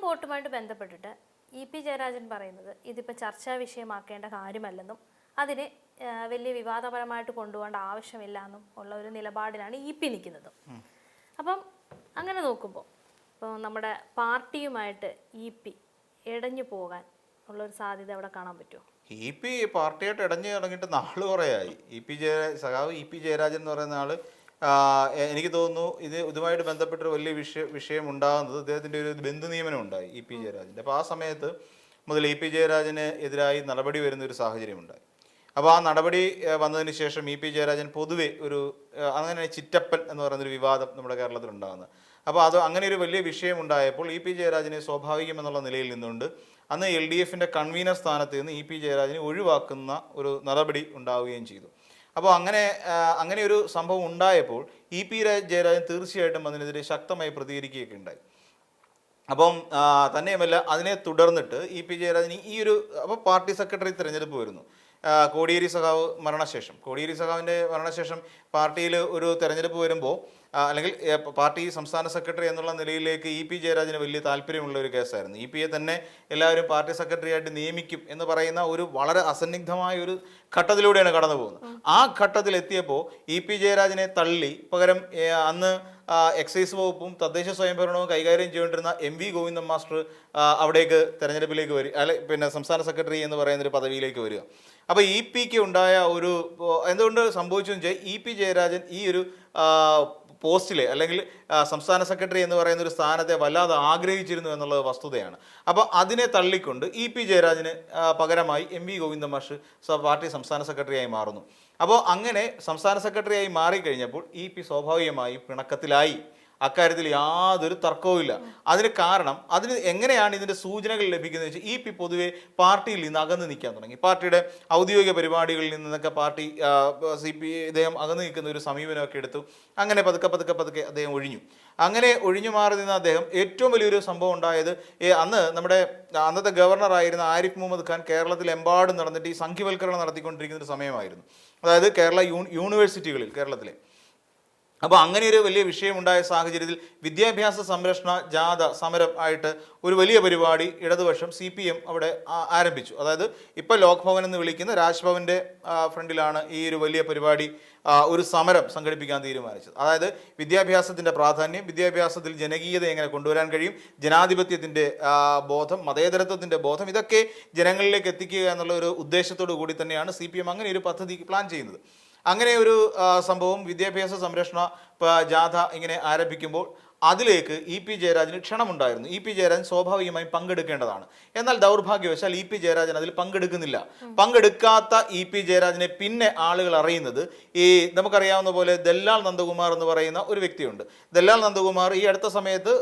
വോട്ടുമായിട്ട് ബന്ധപ്പെട്ടിട്ട് ഇ.പി. ജയരാജൻ പറയുന്നത് ഇതിപ്പോൾ ചർച്ചാ വിഷയമാക്കേണ്ട കാര്യമല്ലെന്നും അതിന് വലിയ വിവാദപരമായിട്ട് കൊണ്ടുപോകേണ്ട ആവശ്യമില്ല എന്നും ഉള്ള ഒരു നിലപാടിലാണ് ഇ.പി. നിൽക്കുന്നത്. അപ്പം അങ്ങനെ നോക്കുമ്പോൾ ഇപ്പോൾ നമ്മുടെ പാർട്ടിയുമായിട്ട് ഇ.പി. ഇടഞ്ഞു പോകാൻ ഉള്ളൊരു സാധ്യത അവിടെ കാണാൻ പറ്റുമോ? ഇ.പി. പാർട്ടിയായിട്ട് ഇടഞ്ഞു തുടങ്ങിയിട്ട് നാൾ കുറേയായി. സഖാവ് ഇ.പി. ജയരാജൻ എന്ന് പറയുന്ന ആൾ, എനിക്ക് തോന്നുന്നു ഇതുമായിട്ട് ബന്ധപ്പെട്ടൊരു വലിയ വിഷയം ഉണ്ടാകുന്നത് അദ്ദേഹത്തിൻ്റെ ഒരു ബന്ധു നിയമനം ഉണ്ടായി ഇ.പി. ജയരാജൻ്റെ. അപ്പോൾ ആ സമയത്ത് മുതൽ ഇ.പി. ജയരാജന് എതിരായി നടപടി വരുന്ന ഒരു സാഹചര്യം ഉണ്ടായി. അപ്പോൾ ആ നടപടി വന്നതിന് ശേഷം ഇ.പി. ജയരാജൻ പൊതുവെ അങ്ങനെ ചിറ്റപ്പൻ എന്ന് പറയുന്നൊരു വിവാദം നമ്മുടെ കേരളത്തിൽ ഉണ്ടാകുന്നത്. അപ്പോൾ അങ്ങനെ ഒരു വലിയ വിഷയം ഉണ്ടായപ്പോൾ ഇ.പി. ജയരാജനെ സ്വാഭാവികമെന്നുള്ള നിലയിൽ നിന്നുകൊണ്ട് അന്ന് LDFൻ്റെ കൺവീനർ സ്ഥാനത്ത് നിന്ന് ഇ.പി. ജയരാജനെ ഒഴിവാക്കുന്ന ഒരു നടപടി ഉണ്ടാവുകയും ചെയ്തു. അപ്പോൾ അങ്ങനെ ഒരു സംഭവം ഉണ്ടായപ്പോൾ ഇ.പി. ജയരാജൻ തീർച്ചയായിട്ടും അതിനെതിരെ ശക്തമായി പ്രതികരിക്കുകയൊക്കെ ഉണ്ടായി. അപ്പം തന്നെയുമല്ല, അതിനെ തുടർന്നിട്ട് ഇ.പി. ജയരാജൻ അപ്പോൾ പാർട്ടി സെക്രട്ടറി തിരഞ്ഞെടുപ്പ് വരുന്നു. കോടിയേരി സഖാവിൻ്റെ മരണശേഷം പാർട്ടിയിൽ ഒരു തെരഞ്ഞെടുപ്പ് വരുമ്പോൾ, അല്ലെങ്കിൽ പാർട്ടി സംസ്ഥാന സെക്രട്ടറി എന്നുള്ള നിലയിലേക്ക് ഇ.പി. ജയരാജന് വലിയ താല്പര്യമുള്ള ഒരു കേസായിരുന്നു. ഇ.പി.യെ തന്നെ എല്ലാവരും പാർട്ടി സെക്രട്ടറി ആയിട്ട് നിയമിക്കും എന്ന് പറയുന്ന ഒരു വളരെ അസന്നിഗ്ധമായ ഒരു ഘട്ടത്തിലൂടെയാണ് കടന്നു പോകുന്നത്. ആ ഘട്ടത്തിലെത്തിയപ്പോൾ ഇ.പി. ജയരാജനെ തള്ളി പകരം അന്ന് എക്സൈസ് വകുപ്പും തദ്ദേശ സ്വയംഭരണവും കൈകാര്യം ചെയ്തുകൊണ്ടിരുന്ന M.V. ഗോവിന്ദൻ മാസ്റ്റർ അവിടേക്ക് തെരഞ്ഞെടുപ്പിലേക്ക് പിന്നെ സംസ്ഥാന സെക്രട്ടറി എന്ന് പറയുന്നൊരു പദവിയിലേക്ക് വരിക. അപ്പോൾ ഇ.പി.ക്ക് ഉണ്ടായ എന്തുകൊണ്ട് സംഭവിച്ചു എന്ന് വെച്ചാൽ ഇ.പി. ജയരാജൻ ഈ ഒരു പോസ്റ്റിലെ അല്ലെങ്കിൽ സംസ്ഥാന സെക്രട്ടറി എന്ന് പറയുന്ന ഒരു സ്ഥാനത്തെ വല്ലാതെ ആഗ്രഹിച്ചിരുന്നു എന്നുള്ളത് വസ്തുതയാണ്. അപ്പോൾ അതിനെ തള്ളിക്കൊണ്ട് ഇ.പി. ജയരാജന് പകരമായി M.V. ഗോവിന്ദൻ മാഷ് പാർട്ടി സംസ്ഥാന സെക്രട്ടറിയായി മാറുന്നു. അപ്പോൾ അങ്ങനെ സംസ്ഥാന സെക്രട്ടറിയായി മാറിക്കഴിഞ്ഞപ്പോൾ ഇ.പി. സ്വാഭാവികമായി പിണക്കത്തിലായി. അക്കാര്യത്തിൽ യാതൊരു തർക്കവുമില്ല. അതിന് കാരണം, എങ്ങനെയാണ് ഇതിൻ്റെ സൂചനകൾ ലഭിക്കുന്നത് വെച്ചാൽ ഇ.പി. പൊതുവെ പാർട്ടിയിൽ നിന്ന് അകന്നു നിൽക്കാൻ തുടങ്ങി. പാർട്ടിയുടെ ഔദ്യോഗിക പരിപാടികളിൽ നിന്നൊക്കെ ഇദ്ദേഹം അകന്നു നിൽക്കുന്ന ഒരു സമീപനമൊക്കെ എടുത്തു. അങ്ങനെ പതുക്കെ അദ്ദേഹം ഒഴിഞ്ഞു. അങ്ങനെ ഒഴിഞ്ഞു മാറി നിന്ന അദ്ദേഹം ഏറ്റവും വലിയൊരു സംഭവം ഉണ്ടായത്, അന്നത്തെ ഗവർണറായിരുന്ന ആരിഫ് മുഹമ്മദ് ഖാൻ കേരളത്തിലെമ്പാടും നടന്നിട്ട് ഈ സംഘിവൽക്കരണം നടത്തിക്കൊണ്ടിരിക്കുന്ന ഒരു സമയമായിരുന്നു. അതായത് യൂണിവേഴ്സിറ്റികളിൽ കേരളത്തിലെ. അപ്പോൾ അങ്ങനെ ഒരു വലിയ വിഷയമുണ്ടായ സാഹചര്യത്തിൽ വിദ്യാഭ്യാസ സംരക്ഷണ ജാഥ സമരം ആയിട്ട് ഒരു വലിയ പരിപാടി ഇടതുപക്ഷം CPM അവിടെ ആരംഭിച്ചു. അതായത് ഇപ്പോൾ ലോക് ഭവൻ എന്ന് വിളിക്കുന്ന രാജ്ഭവൻ്റെ ഫ്രണ്ടിലാണ് ഈ ഒരു വലിയ പരിപാടി, ഒരു സമരം സംഘടിപ്പിക്കാൻ തീരുമാനിച്ചത്. അതായത് വിദ്യാഭ്യാസത്തിൻ്റെ പ്രാധാന്യം, വിദ്യാഭ്യാസത്തിൽ ജനകീയത എങ്ങനെ കൊണ്ടുവരാൻ കഴിയും, ജനാധിപത്യത്തിൻ്റെ ബോധം, മതേതരത്വത്തിൻ്റെ ബോധം, ഇതൊക്കെ ജനങ്ങളിലേക്ക് എത്തിക്കുക എന്നുള്ള ഒരു ഉദ്ദേശത്തോടു കൂടി തന്നെയാണ് CPM അങ്ങനെ ഒരു പദ്ധതി പ്ലാൻ ചെയ്യുന്നത്. അങ്ങനെ ഒരു സംഭവം വിദ്യാഭ്യാസ സംരക്ഷണ ജാഥ ഇങ്ങനെ ആരംഭിക്കുമ്പോൾ അതിലേക്ക് ഇ.പി. ജയരാജന് ക്ഷണമുണ്ടായിരുന്നു. ഇ.പി. ജയരാജൻ സ്വാഭാവികമായും പങ്കെടുക്കേണ്ടതാണ്. എന്നാൽ ദൗർഭാഗ്യവശാൽ ഇ.പി. ജയരാജൻ അതിൽ പങ്കെടുക്കുന്നില്ല. പങ്കെടുക്കാത്ത ഇ.പി. ജയരാജനെ പിന്നെ ആളുകൾ അറിയുന്നത് നമുക്കറിയാവുന്ന പോലെ ദല്ലാൽ നന്ദകുമാർ എന്ന് പറയുന്ന ഒരു വ്യക്തിയുണ്ട്. ദല്ലാൽ നന്ദകുമാർ ഈ അടുത്ത സമയത്ത്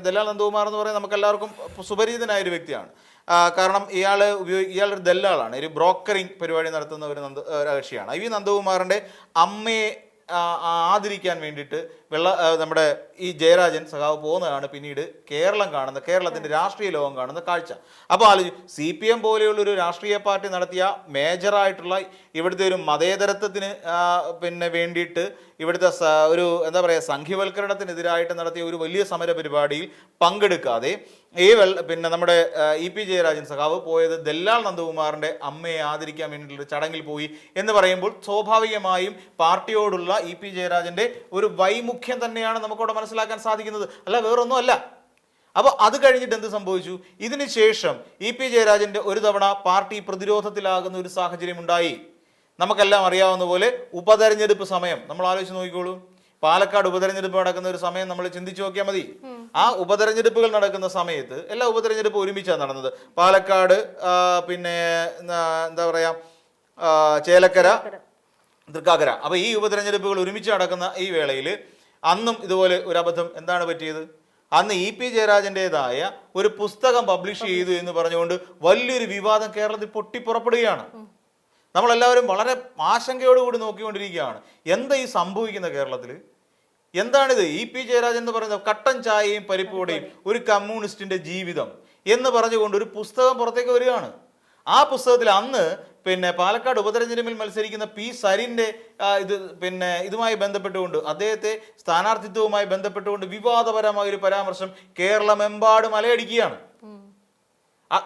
ദല്ലാൽ നന്ദകുമാർ എന്ന് പറയുന്നത് നമുക്കെല്ലാവർക്കും സുപരിചിതനായ ഒരു വ്യക്തിയാണ്. കാരണം ഇയാളൊരു ദല്ലാളാണ്, ഒരു ബ്രോക്കറിങ് പരിപാടി നടത്തുന്ന ഒരു കക്ഷിയാണ്. ഈ നന്ദകുമാറിൻ്റെ അമ്മയെ ആദരിക്കാൻ വേണ്ടിയിട്ട് നമ്മുടെ ഈ ജയരാജൻ സഖാവ് പോകുന്നതാണ് പിന്നീട് കേരളത്തിൻ്റെ രാഷ്ട്രീയ ലോകം കാണുന്ന കാഴ്ച. അപ്പോൾ CPM പോലെയുള്ളൊരു രാഷ്ട്രീയ പാർട്ടി നടത്തിയ മേജറായിട്ടുള്ള ഇവിടുത്തെ ഒരു മതേതരത്വത്തിന് വേണ്ടിയിട്ട് ഇവിടുത്തെ ഒരു സംഘിവൽക്കരണത്തിനെതിരായിട്ട് നടത്തിയ ഒരു വലിയ സമര പരിപാടിയിൽ പങ്കെടുക്കാതെ നമ്മുടെ ഇ.പി. ജയരാജൻ സഖാവ് പോയത് ദല്ലാൽ നന്ദകുമാറിൻ്റെ അമ്മയെ ആദരിക്കാൻ വേണ്ടിയിട്ടുള്ള ചടങ്ങിൽ പോയി എന്ന് പറയുമ്പോൾ സ്വാഭാവികമായും പാർട്ടിയോടുള്ള ഇ.പി. ജയരാജൻ്റെ ഒരു വൈമുഖ്യം തന്നെയാണ് നമുക്കവിടെ മനസ്സിലാക്കാൻ സാധിക്കുന്നത്, അല്ല വേറൊന്നും അല്ല. അപ്പോൾ അത് കഴിഞ്ഞിട്ട് എന്ത് സംഭവിച്ചു? ഇതിന് ശേഷം ഇ.പി. ജയരാജൻ്റെ ഒരു തവണ പാർട്ടി പ്രതിരോധത്തിലാകുന്ന ഒരു സാഹചര്യം ഉണ്ടായി. നമുക്കെല്ലാം അറിയാവുന്ന പോലെ ഉപതെരഞ്ഞെടുപ്പ് സമയം നമ്മൾ ആലോചിച്ച് നോക്കിക്കോളൂ. പാലക്കാട് ഉപതെരഞ്ഞെടുപ്പ് നടക്കുന്ന ഒരു സമയം നമ്മൾ ചിന്തിച്ചു നോക്കിയാൽ മതി. ആ ഉപതെരഞ്ഞെടുപ്പുകൾ നടക്കുന്ന സമയത്ത് എല്ലാ ഉപതെരഞ്ഞെടുപ്പും ഒരുമിച്ചാണ് നടന്നത്. പാലക്കാട്, ചേലക്കര, തൃക്കാക്കര. അപ്പോൾ ഈ ഉപതെരഞ്ഞെടുപ്പുകൾ ഒരുമിച്ച് നടക്കുന്ന ഈ വേളയിൽ അന്നും ഇതുപോലെ ഒരു അബദ്ധം എന്താണ് പറ്റിയത്? അന്ന് ഇ.പി. ജയരാജൻ്റെതായ ഒരു പുസ്തകം പബ്ലിഷ് ചെയ്തു എന്ന് പറഞ്ഞുകൊണ്ട് വലിയൊരു വിവാദം കേരളത്തിൽ പൊട്ടിപ്പുറപ്പെടുകയാണ്. നമ്മളെല്ലാവരും വളരെ ആശങ്കയോടുകൂടി നോക്കിക്കൊണ്ടിരിക്കുകയാണ്, എന്താ ഈ സംഭവിക്കുന്ന കേരളത്തിൽ? എന്താണിത്? ഇ.പി. ജയരാജൻ എന്ന് പറയുന്നത് കട്ടൻ ചായയും പരിപ്പോടെയും ഒരു കമ്മ്യൂണിസ്റ്റിന്റെ ജീവിതം എന്ന് പറഞ്ഞുകൊണ്ട് ഒരു പുസ്തകം പുറത്തേക്ക് വരികയാണ്. ആ പുസ്തകത്തിൽ അന്ന് പാലക്കാട് ഉപതെരഞ്ഞെടുപ്പിൽ മത്സരിക്കുന്ന പി സരിന്റെ ഇതുമായി ബന്ധപ്പെട്ടുകൊണ്ട്, അദ്ദേഹത്തെ സ്ഥാനാർത്ഥിത്വവുമായി ബന്ധപ്പെട്ടുകൊണ്ട് വിവാദപരമായ ഒരു പരാമർശം കേരളമെമ്പാടും അലയടിക്കുകയാണ്.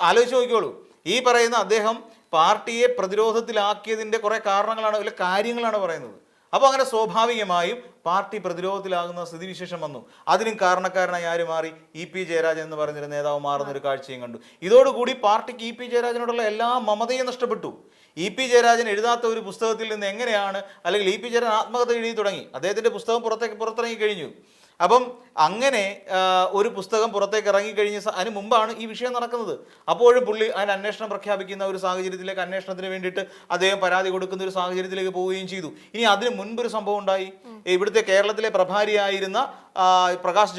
ആലോചിച്ച് നോക്കിക്കോളൂ. ഈ പറയുന്ന അദ്ദേഹം പാർട്ടിയെ പ്രതിരോധത്തിലാക്കിയതിൻ്റെ കുറേ കാരണങ്ങളാണ്, അല്ലെ കാര്യങ്ങളാണ് പറയുന്നത്. അപ്പോൾ അങ്ങനെ സ്വാഭാവികമായും പാർട്ടി പ്രതിരോധത്തിലാകുന്ന സ്ഥിതിവിശേഷം വന്നു. അതിനും കാരണക്കാരനായി ആര് മാറി? ഇ പി ജയരാജൻ എന്ന് പറഞ്ഞൊരു നേതാവ് മാറുന്ന ഒരു കാഴ്ചയും കണ്ടു. ഇതോടുകൂടി പാർട്ടിക്ക് ഇ പി ജയരാജനോടുള്ള എല്ലാ മമതയും നഷ്ടപ്പെട്ടു. ഇ പി ജയരാജൻ എഴുതാത്ത ഒരു പുസ്തകത്തിൽ നിന്ന് എങ്ങനെയാണ്, അല്ലെങ്കിൽ ഇ പി ജയരാജൻ ആത്മകഥ എഴുതി തുടങ്ങി, അദ്ദേഹത്തിൻ്റെ പുസ്തകം പുറത്തിറങ്ങി കഴിഞ്ഞു. അപ്പം അങ്ങനെ ഒരു പുസ്തകം പുറത്തേക്ക് ഇറങ്ങിക്കഴിഞ്ഞ അതിന് മുമ്പാണ് ഈ വിഷയം നടക്കുന്നത്. അപ്പോഴും പുള്ളി അതിന് അന്വേഷണം പ്രഖ്യാപിക്കുന്ന ഒരു സാഹചര്യത്തിലേക്ക്, അന്വേഷണത്തിന് വേണ്ടിയിട്ട് അദ്ദേഹം പരാതി കൊടുക്കുന്ന ഒരു സാഹചര്യത്തിലേക്ക് പോവുകയും ചെയ്തു. ഇനി അതിന് മുൻപൊരു സംഭവം ഉണ്ടായി. ഇവിടുത്തെ കേരളത്തിലെ പ്രഭാരിയായിരുന്ന പ്രകാശ്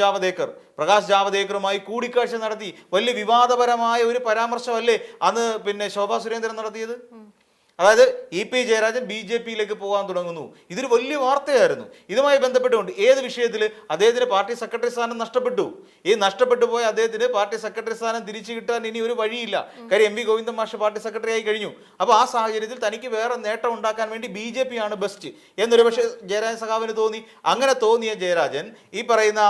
ജാവദേക്കറുമായി കൂടിക്കാഴ്ച നടത്തി. വലിയ വിവാദപരമായ ഒരു പരാമർശമല്ലേ അന്ന് പിന്നെ ശോഭാ സുരേന്ദ്രൻ നടത്തിയത്? അതായത് ഇ പി ജയരാജൻ BJP-യിലേക്ക് പോകാൻ തുടങ്ങുന്നു. ഇതൊരു വലിയ വാർത്തയായിരുന്നു. ഇതുമായി ബന്ധപ്പെട്ടുകൊണ്ട് ഏത് വിഷയത്തിൽ അദ്ദേഹത്തിന് പാർട്ടി സെക്രട്ടറി സ്ഥാനം നഷ്ടപ്പെട്ടു. ഈ നഷ്ടപ്പെട്ടു പോയ അദ്ദേഹത്തിന് പാർട്ടി സെക്രട്ടറി സ്ഥാനം തിരിച്ചു കിട്ടാൻ ഇനി ഒരു വഴിയില്ല. കാര്യം MV ഗോവിന്ദൻ മാഷ് പാർട്ടി സെക്രട്ടറി ആയി കഴിഞ്ഞു. അപ്പോൾ ആ സാഹചര്യത്തിൽ തനിക്ക് വേറെ നേട്ടം ഉണ്ടാക്കാൻ വേണ്ടി BJP ആണ് ബെസ്റ്റ് എന്നൊരു പക്ഷേ ജയരാജൻ സഖാവിന് തോന്നി. അങ്ങനെ തോന്നിയ ജയരാജൻ ഈ പറയുന്ന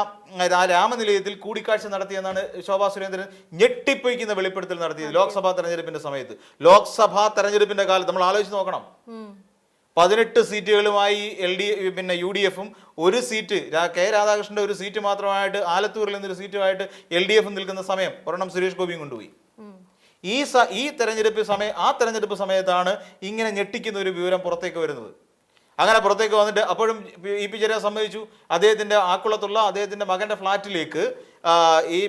രാമനിലയത്തിൽ കൂടിക്കാഴ്ച നടത്തിയെന്നാണ് ശോഭാ സുരേന്ദ്രൻ ഞെട്ടിപ്പൊയ്ക്കുന്ന വെളിപ്പെടുത്തൽ നടത്തിയത് ലോക്സഭാ തെരഞ്ഞെടുപ്പിന്റെ സമയത്ത്. ലോക്സഭാ തെരഞ്ഞെടുപ്പിന്റെ കാലത്ത് നമ്മൾ ആലോചിച്ച് നോക്കണം. 18 സീറ്റുകളുമായി UDF-ഉം ഒരു സീറ്റ് കെ രാധാകൃഷ്ണന്റെ ഒരു സീറ്റ് മാത്രമായിട്ട് ആലത്തൂരിൽ നിന്നൊരു സീറ്റുമായിട്ട് LDF നിൽക്കുന്ന സമയം ഒരെണ്ണം സുരേഷ് ഗോപിയും കൊണ്ടുപോയി. ഈ തെരഞ്ഞെടുപ്പ് സമയത്താണ് ഇങ്ങനെ ഞെട്ടിക്കുന്ന ഒരു വിവരം പുറത്തേക്ക് വരുന്നത്. അങ്ങനെ പുറത്തേക്ക് വന്നിട്ട് അപ്പോഴും ഇ പി ജയരാജൻ സമ്മതിച്ചു അദ്ദേഹത്തിൻ്റെ ആക്കുളത്തുള്ള അദ്ദേഹത്തിൻ്റെ മകൻ്റെ ഫ്ലാറ്റിലേക്ക് ഈ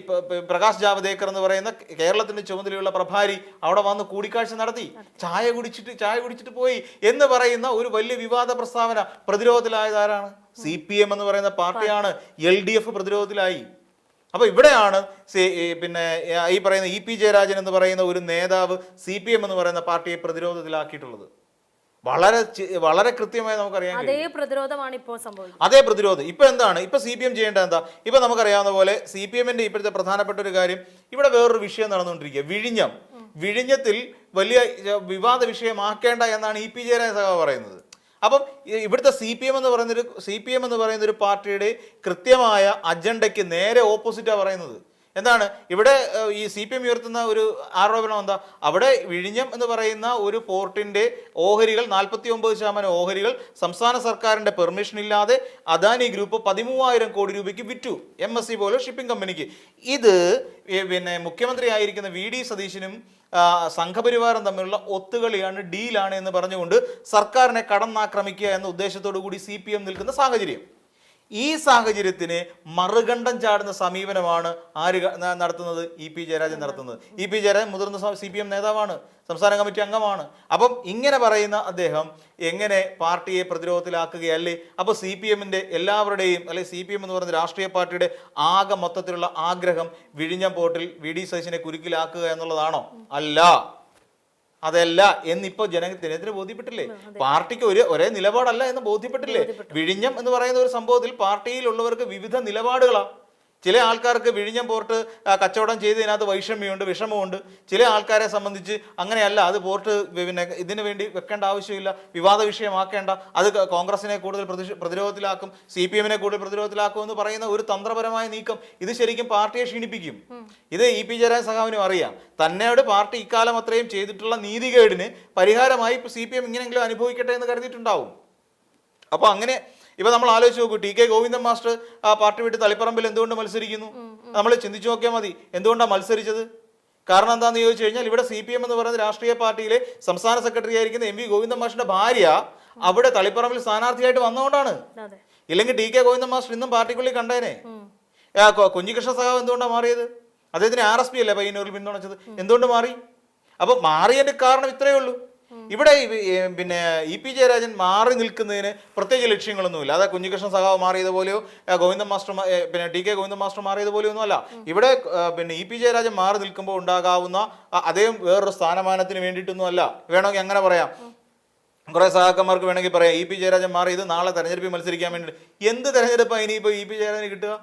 പ്രകാശ് ജാവദേക്കർ എന്ന് പറയുന്ന കേരളത്തിൻ്റെ ചുമതലയുള്ള പ്രഭാരി അവിടെ വന്ന് കൂടിക്കാഴ്ച നടത്തി, ചായ കുടിച്ചിട്ട് പോയി എന്ന് പറയുന്ന ഒരു വലിയ വിവാദ പ്രസ്താവന. പ്രതിരോധത്തിലായത് ആരാണ്? CPM എന്ന് പറയുന്ന പാർട്ടിയാണ്. LDF പ്രതിരോധത്തിലായി. അപ്പോൾ ഇവിടെയാണ് പിന്നെ ഈ പറയുന്ന ഇ പി ജയരാജൻ എന്ന് പറയുന്ന ഒരു നേതാവ് CPM എന്ന് പറയുന്ന പാർട്ടിയെ പ്രതിരോധത്തിലാക്കിയിട്ടുള്ളത്. വളരെ കൃത്യമായി നമുക്കറിയാം. അതേ പ്രതിരോധമാണ് ഇപ്പോൾ സംഭവിക്കുന്നത്. അതേ പ്രതിരോധം ഇപ്പൊ എന്താണ്? ഇപ്പൊ CPM ചെയ്യേണ്ടത് എന്താ? ഇപ്പൊ നമുക്കറിയാവുന്ന പോലെ CPM-ന്റെ ഇപ്പോഴത്തെ പ്രധാനപ്പെട്ട ഒരു കാര്യം, ഇവിടെ വേറൊരു വിഷയം നടന്നുകൊണ്ടിരിക്കുക. വിഴിഞ്ഞത്തിൽ വലിയ വിവാദ വിഷയമാക്കേണ്ട എന്നാണ് ഇ പി ജയരാജൻ സഖാവ് പറയുന്നത്. അപ്പം ഇവിടുത്തെ CPM എന്ന് പറയുന്ന ഒരു പാർട്ടിയുടെ കൃത്യമായ അജണ്ടയ്ക്ക് നേരെ ഓപ്പോസിറ്റാണ് പറയുന്നത്. എന്താണ് ഇവിടെ ഈ CPM ഉയർത്തുന്ന ഒരു ആരോപണം എന്താ? അവിടെ വിഴിഞ്ഞം എന്ന് പറയുന്ന ഒരു പോർട്ടിന്റെ ഓഹരികൾ 49% ഓഹരികൾ സംസ്ഥാന സർക്കാരിന്റെ പെർമിഷൻ ഇല്ലാതെ അദാനി ഗ്രൂപ്പ് 13,000 കോടി രൂപയ്ക്ക് വിറ്റു, MSC പോലെ ഷിപ്പിംഗ് കമ്പനിക്ക്. ഇത് പിന്നെ മുഖ്യമന്ത്രി ആയിരിക്കുന്ന VD സതീശനും സംഘപരിവാരം തമ്മിലുള്ള ഒത്തുകളിയാണ്, ഡീലാണ് എന്ന് പറഞ്ഞുകൊണ്ട് സർക്കാരിനെ കടന്നാക്രമിക്കുക എന്ന ഉദ്ദേശത്തോടു കൂടി CPM നിൽക്കുന്ന സാഹചര്യം. ഈ സാഹചര്യത്തിന് മറുകണ്ഠം ചാടുന്ന സമീപനമാണ് ആര് നടത്തുന്നത്? ഇ പി ജയരാജൻ നടത്തുന്നത്. ഇ പി ജയരാജൻ മുതിർന്ന CPM നേതാവാണ്, സംസ്ഥാന കമ്മിറ്റി അംഗമാണ്. അപ്പം ഇങ്ങനെ പറയുന്ന അദ്ദേഹം എങ്ങനെ പാർട്ടിയെ പ്രതിരോധത്തിലാക്കുകയല്ലേ? അപ്പോൾ CPM-ന്റെ എല്ലാവരുടെയും, അല്ലെ CPM എന്ന് പറയുന്ന രാഷ്ട്രീയ പാർട്ടിയുടെ ആകെ മൊത്തത്തിലുള്ള ആഗ്രഹം വിഴിഞ്ഞം പോർട്ടിൽ VD സതീശനെ കുരുക്കിലാക്കുക എന്നുള്ളതാണോ? അല്ല, അതല്ല എന്നിപ്പോൾ ജനത്തിന് ബോധ്യപ്പെട്ടില്ലേ? പാർട്ടിക്ക് ഒരേ നിലപാടല്ല എന്ന് ബോധ്യപ്പെട്ടില്ലേ? വിഴിഞ്ഞം എന്ന് പറയുന്ന ഒരു സംഭവത്തിൽ പാർട്ടിയിലുള്ളവർക്ക് വിവിധ നിലപാടുകളാണ്. ചില ആൾക്കാർക്ക് വിഴിഞ്ഞം പോർട്ട് കച്ചവടം ചെയ്തതിനകത്ത് വൈഷമ്യമുണ്ട്, വിഷമമുണ്ട്. ചില ആൾക്കാരെ സംബന്ധിച്ച് അങ്ങനെയല്ല, അത് പോർട്ട് പിന്നെ ഇതിനു വേണ്ടി വെക്കേണ്ട ആവശ്യമില്ല, വിവാദ വിഷയമാക്കേണ്ട, അത് കോൺഗ്രസിനെ കൂടുതൽ പ്രതിരോധത്തിലാക്കും, CPM-നെ കൂടുതൽ പ്രതിരോധത്തിലാക്കും എന്ന് പറയുന്ന ഒരു തന്ത്രപരമായ നീക്കം ഇത് ശരിക്കും പാർട്ടിയെ ക്ഷീണിപ്പിക്കും. ഇത് ഇ പി ജയരാജൻ സഖാവിനും അറിയാം. തന്നോട് പാർട്ടി ഇക്കാലം അത്രയും ചെയ്തിട്ടുള്ള നീതികേടിന് പരിഹാരമായി CPM ഇങ്ങനെയെങ്കിലും അനുഭവിക്കട്ടെ എന്ന് കരുതിയിട്ടുണ്ടാവും. അപ്പോൾ അങ്ങനെ ഇപ്പൊ നമ്മൾ ആലോചിച്ച് നോക്കൂ, TK ഗോവിന്ദൻ മാസ്റ്റർ ആ പാർട്ടി വിട്ട് തളിപ്പറമ്പിൽ എന്തുകൊണ്ട് മത്സരിക്കുന്നു? നമ്മൾ ചിന്തിച്ചു നോക്കിയാൽ മതി എന്തുകൊണ്ടാണ് മത്സരിച്ചത്. കാരണം എന്താണെന്ന് ചോദിച്ചു കഴിഞ്ഞാൽ ഇവിടെ CPM എന്ന് പറയുന്ന രാഷ്ട്രീയ പാർട്ടിയിലെ സംസ്ഥാന സെക്രട്ടറി ആയിരിക്കുന്ന MV ഗോവിന്ദൻ മാഷിന്റെ ഭാര്യ അവിടെ തളിപ്പറമ്പിൽ സ്ഥാനാർത്ഥിയായിട്ട് വന്നുകൊണ്ടാണ്. ഇല്ലെങ്കിൽ TK ഗോവിന്ദൻ മാസ്റ്റർ ഇന്നും പാർട്ടിക്കുള്ളിൽ കണ്ടേനെ. കുഞ്ഞികൃഷ്ണ സഖാവ് എന്തുകൊണ്ടാണ് മാറിയത്? അദ്ദേഹത്തിന് RSP അല്ലേ പയ്യന്നൂരിൽ പിന്തുണച്ചത്, എന്തുകൊണ്ട് മാറി? അപ്പൊ മാറിയതിന്റെ കാരണം ഇത്രയേ ഉള്ളൂ. ഇവിടെ പിന്നെ ഇ പി ജയരാജൻ മാറി നിൽക്കുന്നതിന് പ്രത്യേകിച്ച് ലക്ഷ്യങ്ങളൊന്നുമില്ല. അതായത് കുഞ്ഞികൃഷ്ണൻ സഖാവ് മാറിയതുപോലെയോ ഗോവിന്ദൻ മാസ്റ്റർ പിന്നെ TK ഗോവിന്ദൻ മാസ്റ്റർ മാറിയതുപോലെയോ ഒന്നുമല്ല. ഇവിടെ പിന്നെ ഇ പി ജയരാജൻ മാറി നിൽക്കുമ്പോൾ ഉണ്ടാകാവുന്ന അദ്ദേഹം വേറൊരു സ്ഥാനമാനത്തിന് വേണ്ടിയിട്ടൊന്നും അല്ല. വേണമെങ്കിൽ അങ്ങനെ പറയാം, കുറെ സഹാക്കന്മാർക്ക് വേണമെങ്കിൽ പറയാം ഇ പി ജയരാജൻ മാറിയത് നാളെ തെരഞ്ഞെടുപ്പിൽ മത്സരിക്കാൻ വേണ്ടിയിട്ട്. എന്ത് തെരഞ്ഞെടുപ്പാണ് ഇനിയിപ്പോൾ ഇ പി ജയരാജന് കിട്ടുക?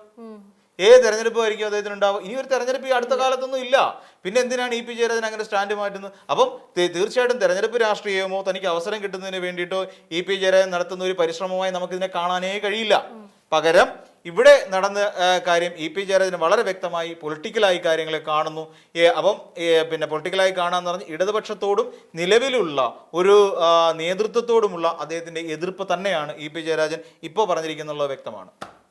ഏത് തെരഞ്ഞെടുപ്പായിരിക്കും അദ്ദേഹത്തിന് ഉണ്ടാവുക? ഇനി ഒരു തെരഞ്ഞെടുപ്പ് ഈ അടുത്ത കാലത്തൊന്നും ഇല്ല. പിന്നെ എന്തിനാണ് ഇ പി ജയരാജൻ അങ്ങനെ സ്റ്റാൻഡ് മാറ്റുന്നത്? അപ്പം തീർച്ചയായിട്ടും തെരഞ്ഞെടുപ്പ് രാഷ്ട്രീയമോ തനിക്ക് അവസരം കിട്ടുന്നതിന് വേണ്ടിയിട്ടോ ഇ പി ജയരാജൻ നടത്തുന്ന ഒരു പരിശ്രമമായി നമുക്കിതിനെ കാണാനേ കഴിയില്ല. പകരം ഇവിടെ നടന്ന കാര്യം ഇ പി ജയരാജന് വളരെ വ്യക്തമായി പൊളിറ്റിക്കലായി കാര്യങ്ങളെ കാണുന്നു. അപ്പം പിന്നെ പൊളിറ്റിക്കലായി കാണാന്ന് പറഞ്ഞ് ഇടതുപക്ഷത്തോടും നിലവിലുള്ള ഒരു നേതൃത്വത്തോടുമുള്ള അദ്ദേഹത്തിൻ്റെ എതിർപ്പ് തന്നെയാണ് ഇ പി ജയരാജൻ ഇപ്പോൾ പറഞ്ഞിരിക്കുന്നുള്ളത് വ്യക്തമാണ്.